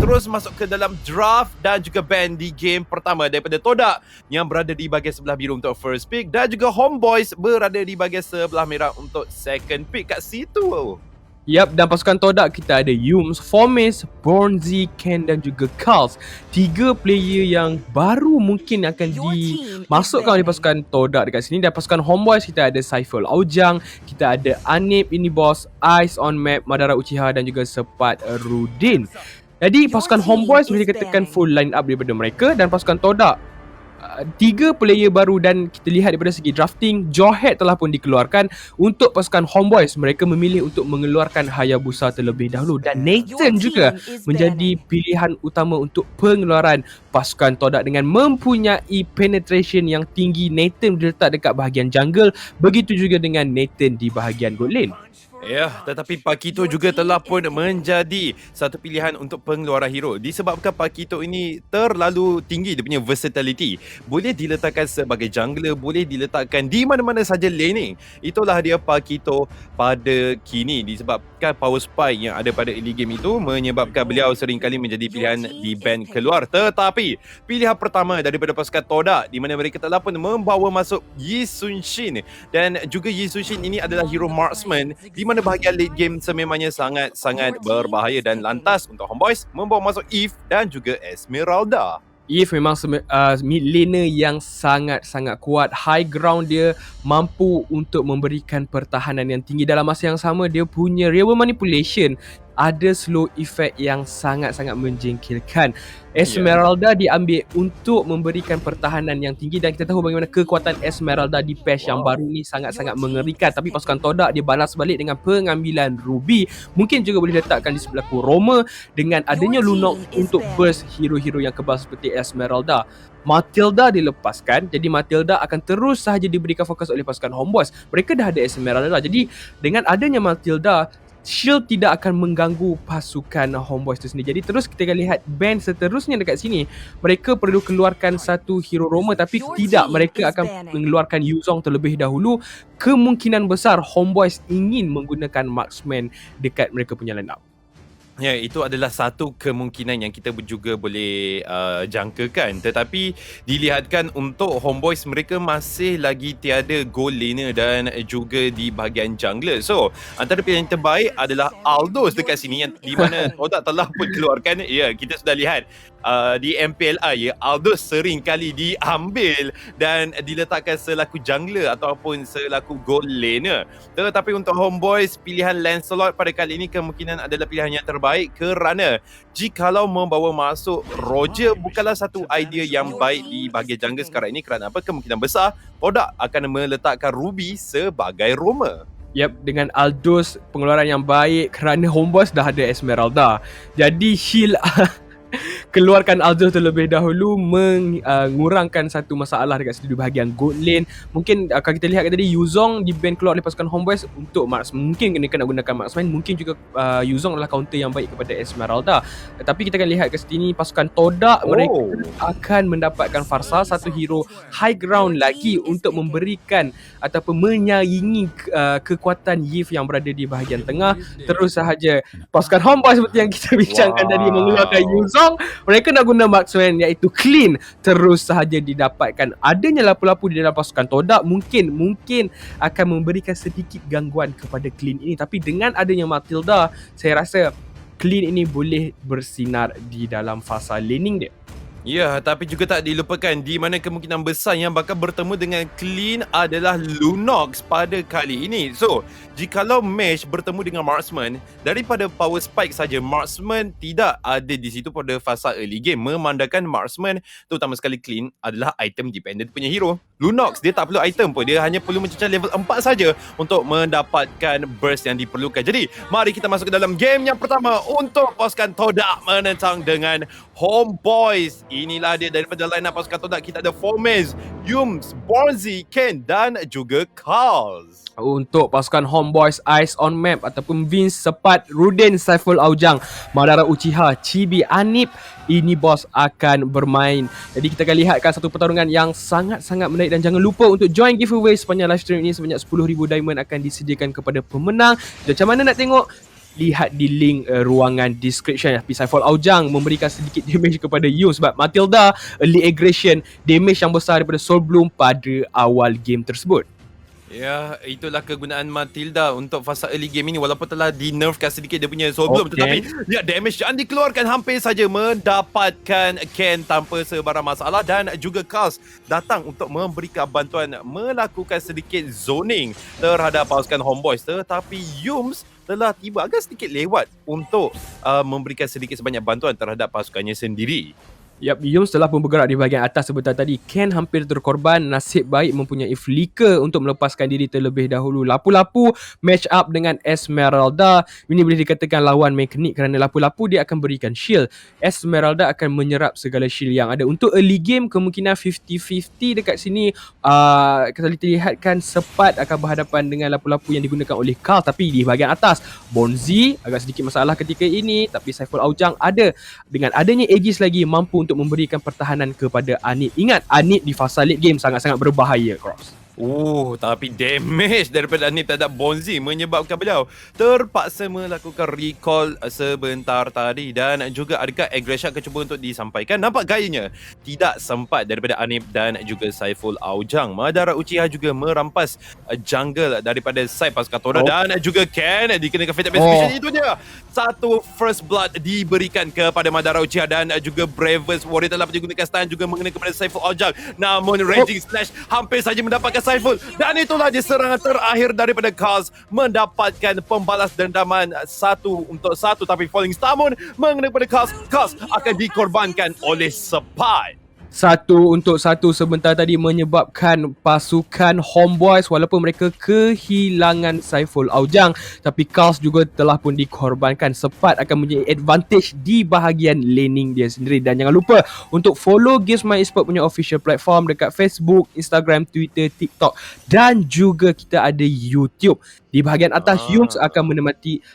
terus masuk ke dalam draft dan juga ban di game pertama daripada Todak yang berada di bahagian sebelah biru untuk first pick dan juga Homeboys berada di bahagian sebelah merah untuk second pick kat situ. Yap, dan pasukan Todak kita ada Yums, Fomes, Bornzy, Ken dan juga Karls. 3 player yang baru mungkin akan dimasukkan oleh pasukan Todak dekat sini. Dan pasukan Homeboys kita ada Saiful Aujang, kita ada Anip, ini boss, Ice on Map, Madara Uchiha dan juga Sepat Rudin. Jadi pasukan Homeboys boleh dikatakan full line up daripada mereka, dan pasukan Todak 3 player baru. Dan kita lihat daripada segi drafting, Jawhead telah pun dikeluarkan. Untuk pasukan Homeboys, mereka memilih untuk mengeluarkan Hayabusa terlebih dahulu, dan Nathan juga menjadi pilihan utama untuk pengeluaran pasukan Todak dengan mempunyai penetration yang tinggi. Nathan diletak dekat bahagian jungle, begitu juga dengan Nathan di bahagian gold lane. Ya, tetapi Pakito juga telah pun menjadi satu pilihan untuk pengeluaran hero disebabkan Pakito ini terlalu tinggi dia punya versatility. Boleh diletakkan sebagai jungler, boleh diletakkan di mana-mana saja laning. Itulah dia Pakito pada kini disebabkan power spike yang ada pada early game itu menyebabkan beliau seringkali menjadi pilihan di ban keluar. Tetapi pilihan pertama daripada pasukan Todak di mana mereka telah pun membawa masuk Yi Sun-shin, dan juga Yi Sun-shin ini adalah hero marksman di mana bahagian late game sememangnya sangat-sangat berbahaya, dan lantas untuk Homeboys membawa masuk Eve dan juga Esmeralda. Eve memang mid laner yang sangat-sangat kuat. High ground dia, mampu untuk memberikan pertahanan yang tinggi. Dalam masa yang sama, dia punya rival manipulation ada slow effect yang sangat-sangat menjengkelkan. Esmeralda diambil untuk memberikan pertahanan yang tinggi, dan kita tahu bagaimana kekuatan Esmeralda di patch yang baru ni sangat-sangat mengerikan. Tapi pasukan Todak dia balas balik dengan pengambilan Ruby. Mungkin juga boleh letakkan di sebelah Roma dengan adanya Lunox untuk burst hero-hero yang kebal seperti Esmeralda. Matilda dilepaskan, jadi Matilda akan terus sahaja diberikan fokus oleh pasukan Homeboys. Mereka dah ada Esmeralda, jadi dengan adanya Matilda, shield tidak akan mengganggu pasukan Homeboys itu sendiri. Jadi terus kita akan lihat band seterusnya dekat sini. Mereka perlu keluarkan satu hero Roma, tapi tidak, mereka akan mengeluarkan Yuzong terlebih dahulu. Kemungkinan besar Homeboys ingin menggunakan marksman dekat mereka punya line up. Ya, itu adalah satu kemungkinan yang kita juga boleh jangkakan. Tetapi dilihatkan untuk Homeboys, mereka masih lagi tiada gold laner dan juga di bahagian jungler. So, antara pilihan yang terbaik adalah Aldous dekat sini yang di mana Todak telah pun keluarkan. Ya, kita sudah lihat di MPLA ya, Aldous sering kali diambil dan diletakkan selaku jungler ataupun selaku gold laner. Tetapi untuk Homeboys, pilihan Lancelot pada kali ini kemungkinan adalah pilihan yang terbaik, kerana jikalau membawa masuk Roger bukanlah satu idea yang baik di bahagian jungle sekarang ini. Kerana apa? Kemungkinan besar Todak akan meletakkan Ruby sebagai Roma. Yep, dengan Aldous pengeluaran yang baik kerana Homeboys dah ada Esmeralda. Jadi shield keluarkan Aldous terlebih dahulu mengurangkan satu masalah dekat situ di bahagian gold lane. Mungkin kalau kita lihat tadi, Yuzong di ban keluar oleh pasukan Homeboys untuk marksman. Mungkin kena gunakan marksman, mungkin juga Yuzong adalah counter yang baik kepada Esmeralda. Tetapi kita akan lihat ke sini pasukan Todak, mereka akan mendapatkan Farsa, satu hero high ground lagi untuk memberikan ataupun menyaingi kekuatan Yves yang berada di bahagian tengah. Terus sahaja pasukan Homeboys seperti yang kita bincangkan tadi mengeluarkan Yuzong. Mereka nak guna marksman iaitu Clean. Terus sahaja didapatkan adanya lapu-lapu di dalam pasukan Todak, mungkin akan memberikan sedikit gangguan kepada Clean ini. Tapi dengan adanya Matilda, saya rasa Clean ini boleh bersinar di dalam fasa laning dia. Ya, tapi juga tak dilupakan di mana kemungkinan besar yang bakal bertemu dengan Clean adalah Lunox pada kali ini. So, jikalau Mesh bertemu dengan Marksman, daripada power spike saja, Marksman tidak ada di situ pada fasa early game, memandangkan Marksman, terutama sekali Clean, adalah item dependent punya hero. Lunox, dia tak perlu item pun, dia hanya perlu mencecah level 4 saja untuk mendapatkan burst yang diperlukan. Jadi, mari kita masuk ke dalam game yang pertama untuk pasukan Todak menentang dengan Homeboys. Inilah dia daripada line up pasukan Todak. Kita ada Fomes, Yums, Bornzy, Ken dan juga Karls. Untuk pasukan Homeboys, Ice on Map ataupun Vince, Sepat, Rudin, Saiful Aujang, Madara Uchiha, Chibi, Anip, ini bos akan bermain. Jadi kita akan lihatkan satu pertarungan yang sangat-sangat menarik, dan jangan lupa untuk join giveaway sepanjang live stream ini. Sebanyak 10,000 diamond akan disediakan kepada pemenang. Macam mana nak tengok lihat di link ruangan description. Tapi Saiful Aujang memberikan sedikit damage kepada Yum sebab Matilda early aggression, damage yang besar daripada Soul Bloom pada awal game tersebut. Ya, itulah kegunaan Matilda untuk fasa early game ini walaupun telah di-nerfkan sedikit dia punya Soul Bloom, tetapi ya damage yang dikeluarkan hampir saja mendapatkan Ken tanpa sebarang masalah dan juga Kals datang untuk memberikan bantuan melakukan sedikit zoning terhadap pasukan Homeboys, tetapi Yums telah tiba agak sedikit lewat untuk memberikan sedikit sebanyak bantuan terhadap pasukannya sendiri. Yap, Yum telah pun bergerak di bahagian atas sebentar tadi. Ken hampir terkorban, nasib baik mempunyai flicker untuk melepaskan diri terlebih dahulu. Lapu-Lapu match up dengan Esmeralda. Ini boleh dikatakan lawan mekanik kerana Lapu-Lapu dia akan berikan shield. Esmeralda akan menyerap segala shield yang ada. Untuk early game kemungkinan 50-50 dekat sini. Kita lihatkan Sepat akan berhadapan dengan Lapu-Lapu yang digunakan oleh Carl. Tapi di bahagian atas, Bonzi agak sedikit masalah ketika ini. Tapi Saiful Aujang ada. Dengan adanya Aegis lagi mampu untuk memberikan pertahanan kepada Anit. Ingat, Anit di fasa late game sangat-sangat berbahaya, Cross. Tapi damage daripada Anip terhadap Bonzi menyebabkan beliau terpaksa melakukan recall sebentar tadi. Dan juga adakah aggression akan cuba untuk disampaikan? Nampak gayanya tidak sempat daripada Anip dan juga Saiful Aujang. Madara Uchiha juga merampas jungle daripada side pasukan Toda dan juga Ken dikenakan Fatal Execution. Itu dia, satu first blood diberikan kepada Madara Uchiha dan juga Bravest Warrior telah digunakan stun juga mengenai kepada Saiful Aujang. Namun Raging Slash hampir saja mendapatkan Saiful dan itulah dia serangan terakhir daripada Kaz mendapatkan pembalas dendaman 1-1 tapi Falling Star Moon mengenai kepada Kaz. Kaz akan dikorbankan oleh Sepat. 1-1 sebentar tadi menyebabkan pasukan Homeboys walaupun mereka kehilangan Saiful Aujang, tapi Kals juga telah pun dikorbankan. Sepat akan mempunyai advantage di bahagian laning dia sendiri. Dan jangan lupa untuk follow Games My Esport punya official platform dekat Facebook, Instagram, Twitter, TikTok dan juga kita ada YouTube. Di bahagian atas Yums akan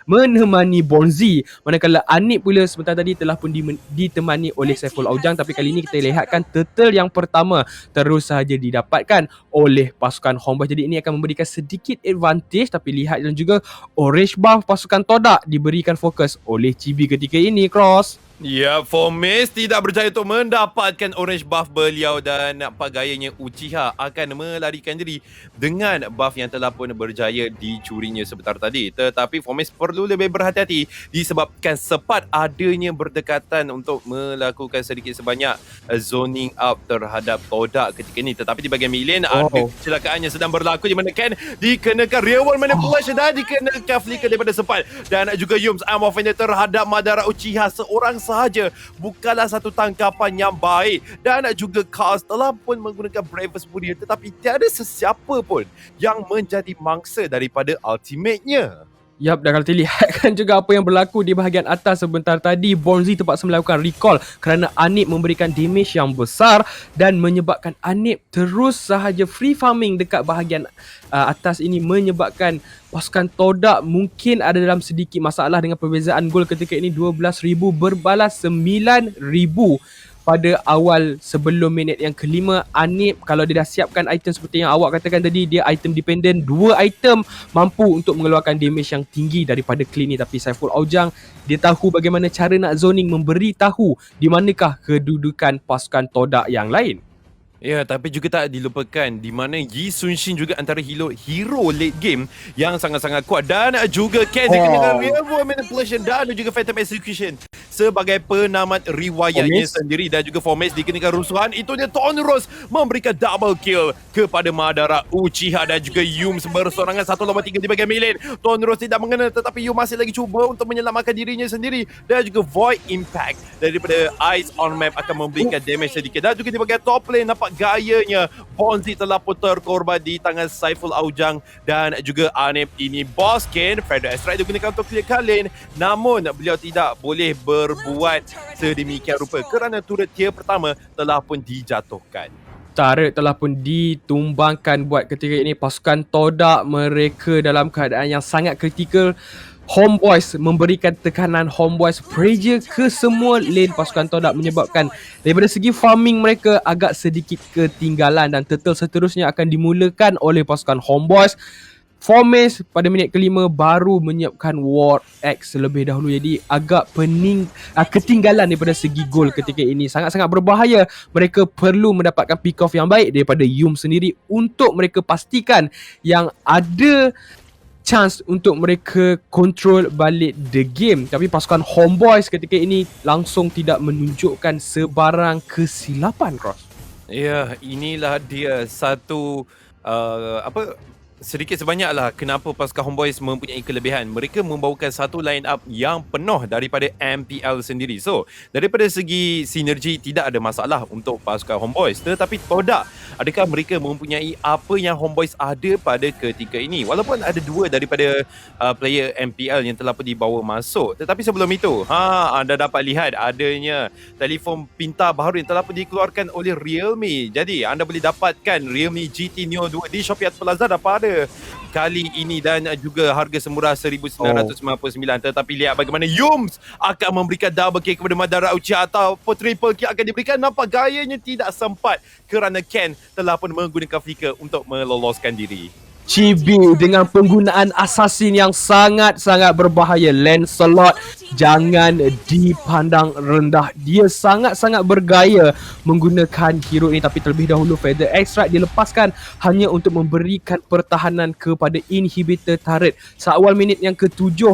menemani Bonzi, manakala Anip pula sebentar tadi telah pun ditemani oleh Saiful Aujang. Tapi kali ini kita lihatkan turtle yang pertama terus sahaja didapatkan oleh pasukan Homeboys. Jadi ini akan memberikan sedikit advantage. Tapi lihat dan juga orange buff pasukan Toda diberikan fokus oleh Chibi ketika ini, Cross. Ya, Fomes tidak berjaya untuk mendapatkan orange buff beliau dan nampak gayanya Uchiha akan melarikan diri dengan buff yang telah pun berjaya dicurinya sebentar tadi. Tetapi Fomes perlu lebih berhati-hati disebabkan Sepat adanya berdekatan untuk melakukan sedikit sebanyak zoning out terhadap Toda ketika ini. Tetapi di bahagian Millen ada kecelakaan yang sedang berlaku di mana Ken dikenakan real world manipulation dan dikenakan flicker daripada Sepat. Dan juga Yums arm offender terhadap Madara Uchiha seorang sahaja bukanlah satu tangkapan yang baik. Dan juga Kaz telah pun menggunakan Bravest Warrior tetapi tiada sesiapa pun yang menjadi mangsa daripada ultimate-nya. Yap, dan kalau dilihatkan juga apa yang berlaku di bahagian atas sebentar tadi, Bonzi terpaksa melakukan recall kerana Anip memberikan damage yang besar dan menyebabkan Anip terus sahaja free farming dekat bahagian atas ini, menyebabkan pasukan Toda mungkin ada dalam sedikit masalah dengan perbezaan gol ketika ini. 12,000 berbalas 9,000 pada awal sebelum minit yang kelima. Anip kalau dia dah siapkan item seperti yang awak katakan tadi, dia item dependent, 2 item mampu untuk mengeluarkan damage yang tinggi daripada clean ni. Tapi Saiful Aujang dia tahu bagaimana cara nak zoning, memberi tahu di manakah kedudukan pasukan Toda yang lain. Ya, tapi juga tak dilupakan di mana Yi Sun-shin juga antara hero late game yang sangat-sangat kuat. Dan juga Ken dikenakan real world manipulation dan juga Phantom Execution sebagai penamat riwayatnya sendiri. Dan juga Fomes dikenakan rusuhan. Itu dia Tonros memberikan double kill kepada Madara Uchiha dan juga Yums bersorangan 1 lawan 3 di bahagian Millen. Tonros tidak mengena tetapi Yum masih lagi cuba untuk menyelamatkan dirinya sendiri. Dan juga Void Impact daripada Eyes on Map akan memberikan damage sedikit. Dan juga di bahagian top lane nampak gayanya Bonzi telah pun terkorban di tangan Saiful Aujang dan juga Anip. Ini boss Ken, Feather Strike digunakan untuk clearkan lane, namun beliau tidak boleh berbuat sedemikian rupa kerana turret tier pertama telah pun dijatuhkan. Turret telah pun ditumbangkan buat ketika ini. Pasukan Toda mereka dalam keadaan yang sangat kritikal. Homeboys memberikan tekanan, Homeboys pressure ke semua lane pasukan Toda menyebabkan daripada segi farming mereka agak sedikit ketinggalan dan turtle seterusnya akan dimulakan oleh pasukan Homeboys. Fomes pada minit kelima baru menyiapkan Ward X terlebih dahulu. Jadi agak ketinggalan daripada segi gol ketika ini. Sangat-sangat berbahaya. Mereka perlu mendapatkan pick off yang baik daripada Yum sendiri untuk mereka pastikan yang ada chance untuk mereka control balik the game. Tapi pasukan Homeboys ketika ini langsung tidak menunjukkan sebarang kesilapan, Cross. Ya, inilah dia satu sedikit sebanyaklah kenapa pasukan Homeboys mempunyai kelebihan. Mereka membawakan satu line up yang penuh daripada MPL sendiri. So, daripada segi sinergi tidak ada masalah untuk pasukan Homeboys. Tetapi Todak, adakah mereka mempunyai apa yang Homeboys ada pada ketika ini? Walaupun ada dua daripada player MPL yang telah pun dibawa masuk. Tetapi sebelum itu, anda dapat lihat adanya telefon pintar baru yang telah pun dikeluarkan oleh Realme. Jadi, anda boleh dapatkan Realme GT Neo 2 di Shopee atau Lazada pada kali ini dan juga harga semurah 1999. Tetapi lihat bagaimana Yums akan memberikan double kick kepada Madara Uchiha ataupun triple kick akan diberikan. Nampak gayanya tidak sempat kerana Ken telah pun menggunakan flicker untuk meloloskan diri. Chibi dengan penggunaan assassin yang sangat-sangat berbahaya. Lancelot jangan dipandang rendah. Dia sangat-sangat bergaya menggunakan hero ini. Tapi terlebih dahulu Feather Extract dilepaskan hanya untuk memberikan pertahanan kepada inhibitor turret. Seawal minit yang ke-7,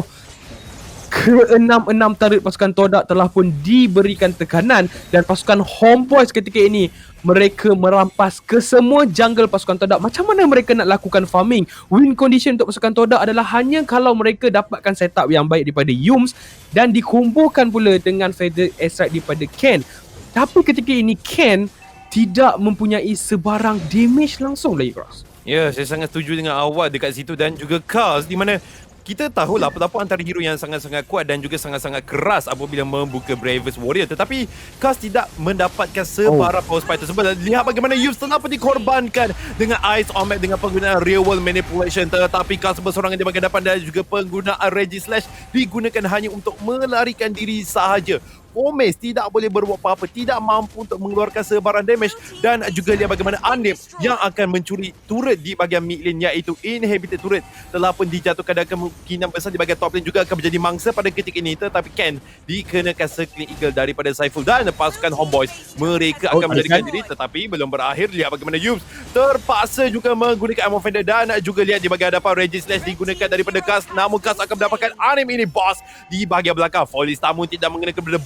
ke-6 turret pasukan Todak telah pun diberikan tekanan dan pasukan Homeboys ketika ini mereka merampas ke semua jungle pasukan Todak. Macam mana mereka nak lakukan farming? Win condition untuk pasukan Todak adalah hanya kalau mereka dapatkan setup yang baik daripada Yums dan dikumpukan pula dengan Feather Extract daripada Ken. Tapi ketika ini Ken tidak mempunyai sebarang damage langsung lagi, Cross. Ya, saya sangat setuju dengan awak dekat situ dan juga Kaz, di mana kita tahulah apa-apa antara hero yang sangat-sangat kuat dan juga sangat-sangat keras apabila membuka Bravest Warrior. Tetapi Kaz tidak mendapatkan sebarang power spike tersebut. Lihat bagaimana Yus telah pun dikorbankan dengan Ice on Map dengan penggunaan real world manipulation. Tetapi Kaz bersorangan di bahagian depan dan juga penggunaan Regi Slash digunakan hanya untuk melarikan diri sahaja. Fomes tidak boleh berbuat apa-apa, tidak mampu untuk mengeluarkan sebarang damage dan juga lihat bagaimana Anip yang akan mencuri turret di bahagian mid lane iaitu inhibited turret telah pun dijatuhkan dan kemungkinan besar di bahagian top lane juga akan menjadi mangsa pada ketika ini. Tetapi Ken dikenakan circling eagle daripada Saiful dan pasukan Homeboys mereka akan menjadikan diri, tetapi belum berakhir. Lihat bagaimana Yums terpaksa juga menggunakan Ammo Fender dan juga lihat di bahagian hadapan Regi Slash digunakan daripada Kaz, namun Kaz akan mendapatkan Anip ini boss di bahagian belakang. Foley Stamun tidak mengenakan kepada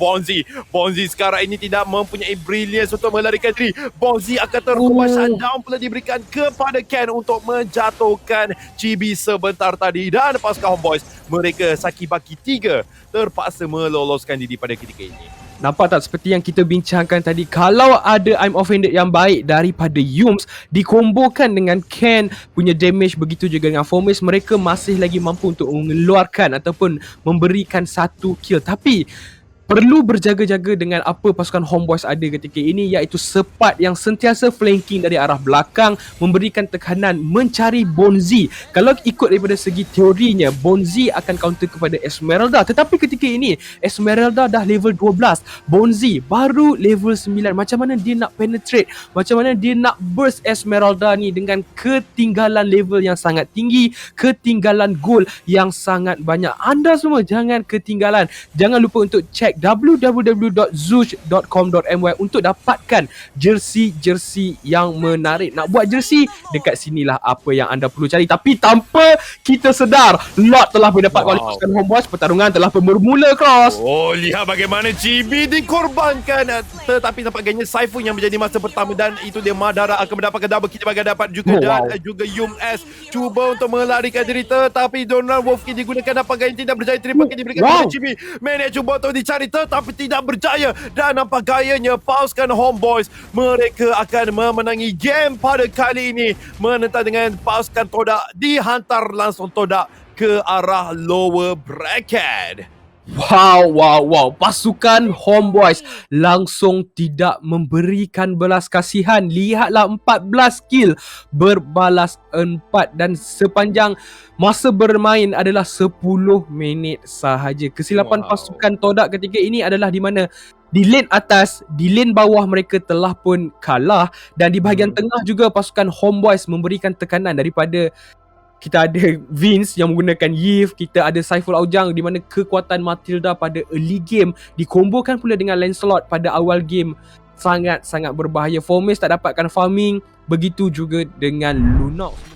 Bonzi sekarang ini tidak mempunyai brilliance untuk melarikan diri. Bonzi akan terkupas shutdown pula diberikan kepada Ken untuk menjatuhkan Chibi sebentar tadi dan pasukan Homeboys mereka Sakibaki 3 terpaksa meloloskan diri pada ketika ini. Nampak tak seperti yang kita bincangkan tadi, kalau ada I'm Offended yang baik daripada Yums dikombokan dengan Ken punya damage, begitu juga dengan Fomes, mereka masih lagi mampu untuk mengeluarkan ataupun memberikan satu kill. Tapi perlu berjaga-jaga dengan apa pasukan Homeboys ada ketika ini, iaitu Sepat yang sentiasa flanking dari arah belakang, memberikan tekanan, mencari Bonzi. Kalau ikut daripada segi teorinya, Bonzi akan counter kepada Esmeralda. Tetapi ketika ini, Esmeralda dah level 12. Bonzi baru level 9. Macam mana dia nak penetrate? Macam mana dia nak burst Esmeralda ni dengan ketinggalan level yang sangat tinggi, ketinggalan gol yang sangat banyak. Anda semua jangan ketinggalan. Jangan lupa untuk check www.zoosh.com.my untuk dapatkan jersey-jersey yang menarik. Nak buat jersey, dekat sinilah apa yang anda perlu cari. Tapi tanpa kita sedar, lot telah mendapatkan oleh pasukan Homeboys. Pertarungan telah bermula, Cross. Oh, lihat bagaimana Chibi dikorbankan. Tetapi nampaknya Saiful yang menjadi masa pertama dan itu dia Madara akan mendapatkan double kill bahagian dapat juga dan juga Yum S cuba untuk melarikan diri, tetapi Donald Wolfkin digunakan nampaknya tidak berjaya. Terima kasih diberikan kepada Chibi. Manage cuba untuk dicari tetapi tidak berjaya dan nampak gayanya pasukan Homeboys mereka akan memenangi game pada kali ini menentang dengan pasukan Todak. Dihantar langsung Todak ke arah lower bracket. Wow. Pasukan Homeboys langsung tidak memberikan belas kasihan. Lihatlah 14 kill berbalas 4 dan sepanjang masa bermain adalah 10 minit sahaja. Kesilapan pasukan Todak ketika ini adalah di mana di lane atas, di lane bawah mereka telah pun kalah dan di bahagian tengah juga pasukan Homeboys memberikan tekanan daripada kita ada Vince yang menggunakan Yves, kita ada Saiful Aujang di mana kekuatan Matilda pada early game dikombokan pula dengan Lancelot pada awal game. Sangat-sangat berbahaya. Fomis tak dapatkan farming, begitu juga dengan Lunox.